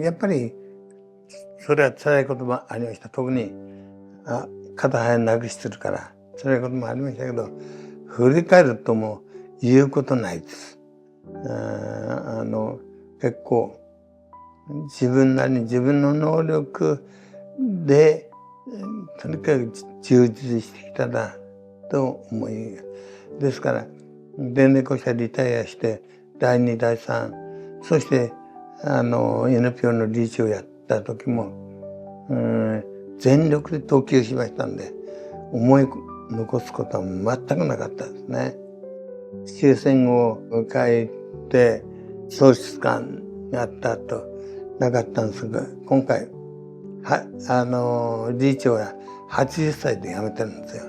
やっぱり、それは辛いこともありました。特に、肩早なくしてるから、辛いこともありましたけど、振り返るともう言うことないです。結構、自分なりに自分の能力で、とにかく充実してきたな、と思い。ですから、電力車リタイアして、第2、第3、そして、NPO の理事をやった時も、全力で投球しましたんで、思い残すことは全くなかったですね。終戦を迎えて、喪失感があった後、なかったんですが、今回、理事長は80歳で辞めてるんですよ。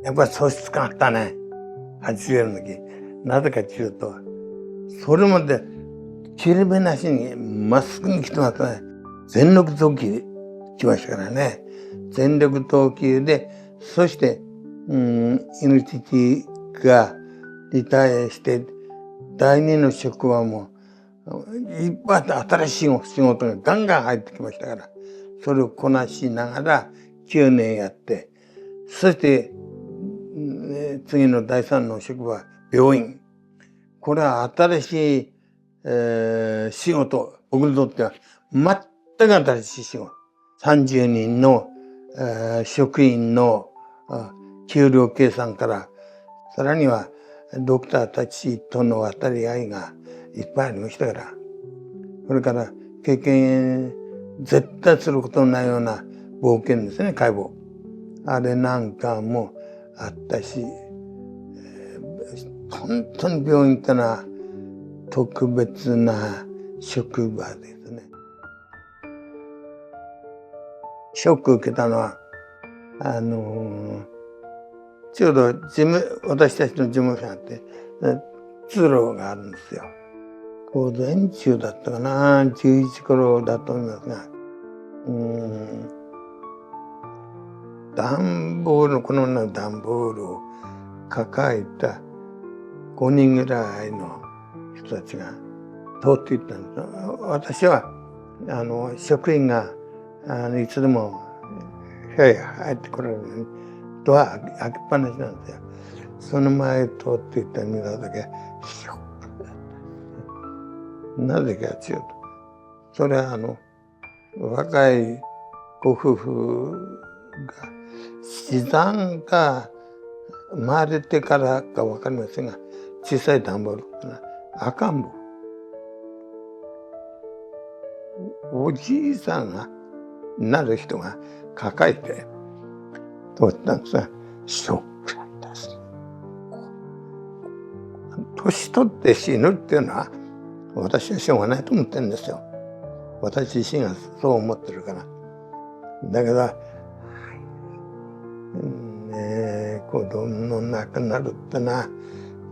やっぱり喪失感あったね。80の時。なぜかというと、それまで、切れ目なしにまっすぐに来てますね。全力投球来ましたからね。全力投球で、そして、NTT がリタイアして、第二の職場も、いっぱい新しい仕事がガンガン入ってきましたから、それをこなしながら9年やって、そして、次の第3の職場、病院。これは新しい、仕事、僕にとっては全く新しい仕事。30人の、職員の給料計算から、さらにはドクターたちとの渡り合いがいっぱいありましたから、それから経験絶対することのないような冒険ですね、解剖。あれなんかもあったし、本当に病院ってのは特別な職場ですね。ショック受けたのは、ちょうど私たちの事務所があって、通路があるんですよ。午前中だったかな、11時頃だと思いますが、段ボール、このような段ボールを抱えた5人ぐらいの人たちが通っていったんです。私は、職員が、いつでも部屋へ入ってこられるように、ドア開けっぱなしなんですよ。その前通っていった見ただけ、ショックだった。なぜかというと、それは若いご夫婦が、死産が生まれてからか分かりませんが、小さい段ボールってのは赤ん坊。おじいさんがなる人が抱えて通ったんですが、ショックだったです。年取って死ぬっていうのは、私はしょうがないと思ってるんですよ。私自身がそう思ってるから。だけど、子供の亡くなるってのは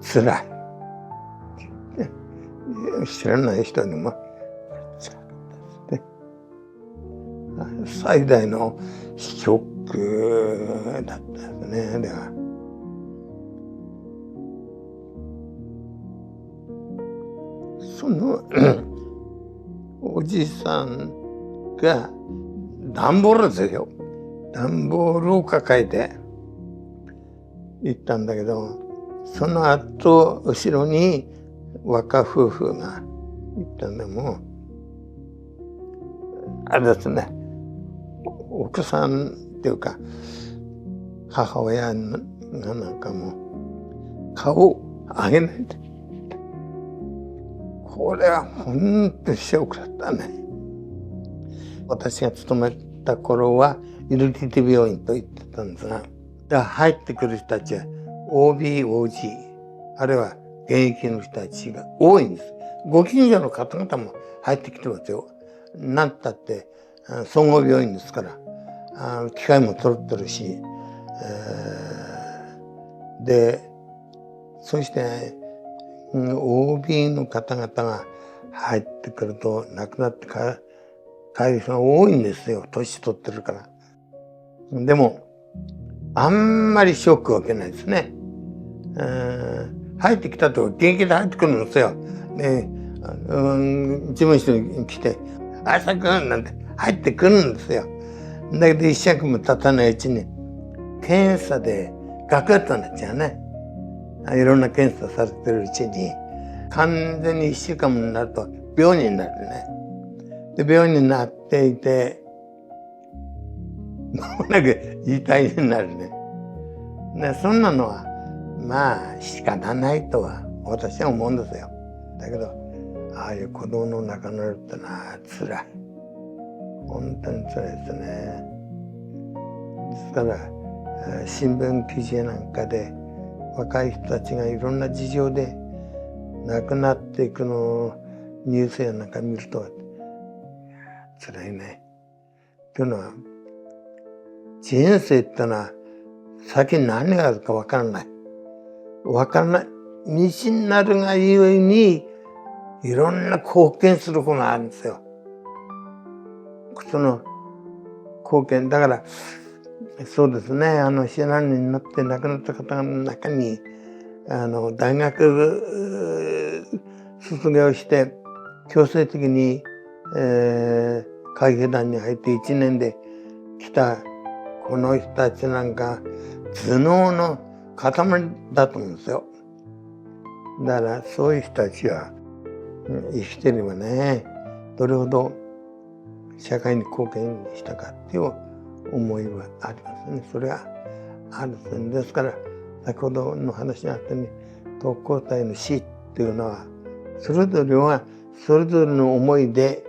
辛い。知らない人にも辛かったですね。最大のショックだったですね。ではそのおじさんが段ボールですよ。段ボールを抱えて行ったんだけど、その後後ろに若夫婦が行ったんで、もあれですね、奥さんっていうか母親がなんかも顔を上げないで、これは本当にショックだったね。私が勤めた頃はNTT病院と言ってたんですが、入ってくる人たちは OB、OG、あるいは現役の人たちが多いんです。ご近所の方々も入ってきてますよ。なんたって総合病院ですから、機械も揃ってるし、で、そして、OB の方々が入ってくると亡くなって帰る人が多いんですよ。年取ってるから。でも、あんまりショックを受けないですね。入ってきたと元気で入ってくるんですよ。で、事務所に来て「朝くん」なんて入ってくるんですよ。だけど一尺も経たないうちに検査で学校になっちゃうね。いろんな検査されてるうちに完全に1週間になると病人になるね。で病人になっていてもうなんか遺体になるね。でそんなのはまあ仕方ないとは私は思うんですよ。だけどああいう子供の中になるってのはつらい。本当につらいですね。ですから新聞記事なんかで若い人たちがいろんな事情で亡くなっていくのをニュースやなんか見ると辛いね。というのは人生ってのは先に何があるか分からない。分からない。道になるがゆえにいろんな貢献することがあるんですよ。その貢献だからそうですね。避難になって亡くなった方の中に大学卒業して強制的に、海兵団に入って1年で来たこの人たちなんか頭脳の塊だと思うんですよ。だからそういう人たちは生きてればねどれほど社会に貢献したかっていう思いはありますね。それはあるんですから先ほどの話があったように特攻隊の死っていうのはそれぞれはそれぞれの思いで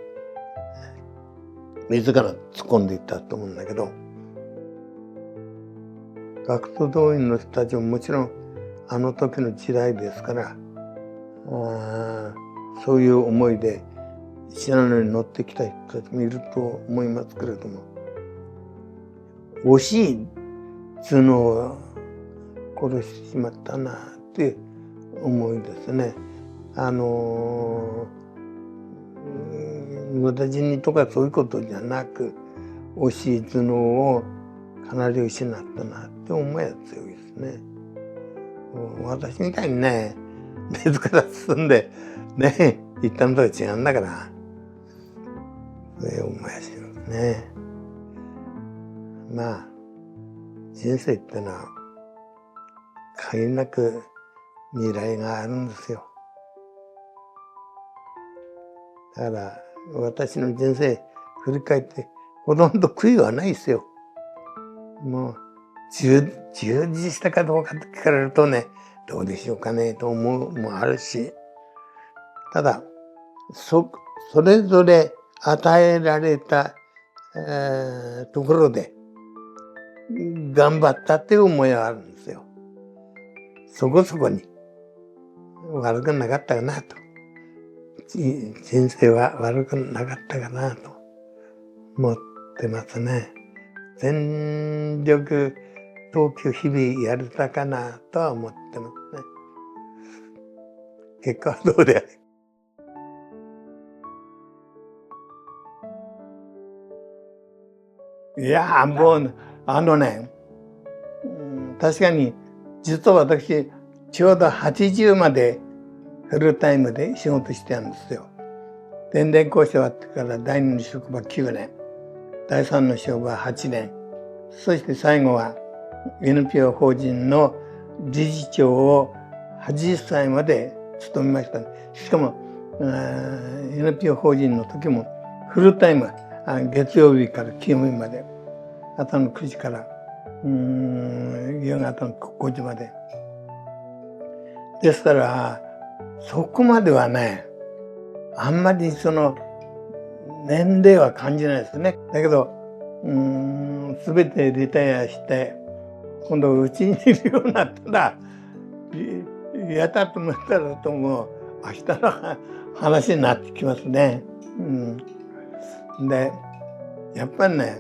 自ら突っ込んでいったと思うんだけど学徒動員の人たちももちろんあの時の時代ですからそういう思いで信濃に乗ってきた人たちもいると思いますけれども惜しい頭脳を殺してしまったなって思いですね。無駄死にとかそういうことじゃなく惜しい頭脳をかなり失ったなって思いは強いですね。私みたいにね別から進んでね行ったのとは違うんだからそういう思いはしますね。まあ人生ってのは限りなく未来があるんですよ。だから私の人生振り返ってほとんど悔いはないですよ。もう充実したかどうかって聞かれるとねどうでしょうかねと思うもあるしただそれぞれ与えられた、ところで頑張ったっていう思いはあるんですよ。そこそこに悪くなかったかなと人生は悪くなかったかなと思ってますね。全力投球日々やれたかなとは思ってますね。結果はどうであれ。いやもう確かに実は私ちょうど80までフルタイムで仕事してたんですよ。電電工師終わってから第2の職場9年第3の職場8年そして最後は NPO 法人の理事長を80歳まで務めました。しかも NPO 法人の時もフルタイム月曜日から金曜日まで朝の9時から夕方の5時までですからそこまではねあんまりその年齢は感じないですね。だけど全てリタイアして今度うちにいるようになったらやったと思ったらともう明日の話になってきますね。でやっぱりね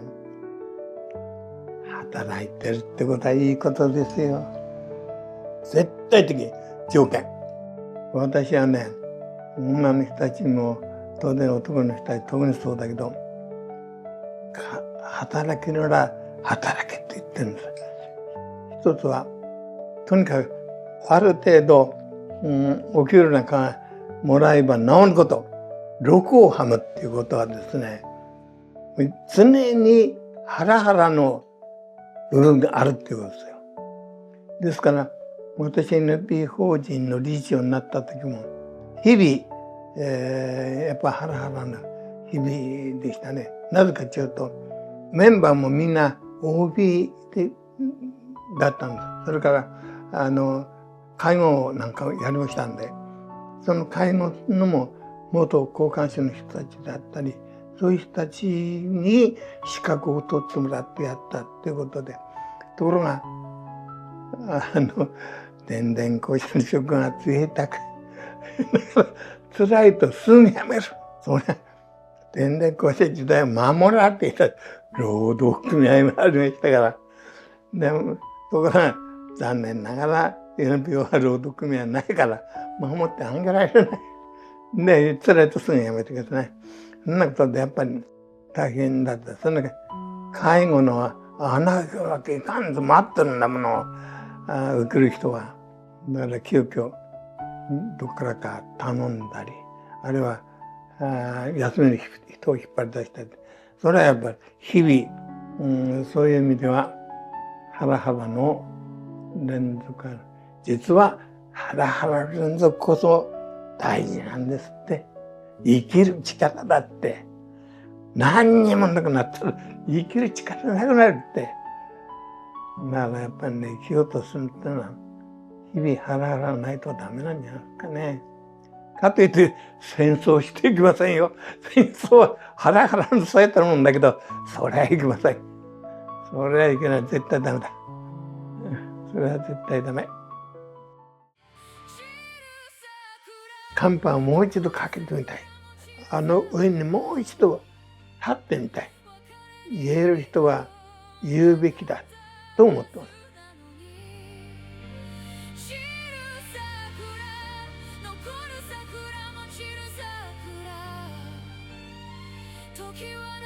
働いてるってことはいいことですよ。絶対的条件。私はね女の人たちも当然男の人たち特にそうだけど働きなら働けって言ってるんです。一つはとにかくある程度お給料なんかもらえば治ること、禄をはむっていうことはですね、常にハラハラの部分があるっていうことですよ。ですから、私 NPO 法人の理事長になった時も、日々、やっぱハラハラな日々でしたね。なぜかというと、メンバーもみんな OB だったんです。それから、介護なんかをやりましたんで、その介護のも元交換手の人たちだったり、そういう人たちに資格を取ってもらってやったっていうことで、ところが、電電公社の職が贅沢。辛いとすぐ辞める。それ、電電公社時代守られていた労働組合もありましたから。でも、ところが残念ながら NPO は労働組合ないから守ってあげられない。で、辛いとすぐ辞めてください。そんなことでやっぱり大変だった。そんな介護の穴開わけいかんと待ってるんだもの。受ける人は。だから急遽どっからか頼んだり、あるいは休みの人を引っ張り出したり。それはやっぱり日々、そういう意味ではハラハラの連続。実はハラハラ連続こそ大事なんですって。生きる力だって。何にもなくなったら生きる力なくなるって。だからやっぱりね、生きようとするってのは、日々ハラハラないとダメなんじゃないですかね。かといって戦争していきませんよ。戦争はハラハラのされたもんだけど、それはいけません。それはいけない。絶対ダメだ。それは絶対ダメ。寒波をもう一度かけてみたい。あの上にもう一度立ってみたい。言える人は言うべきだと思ってます。時は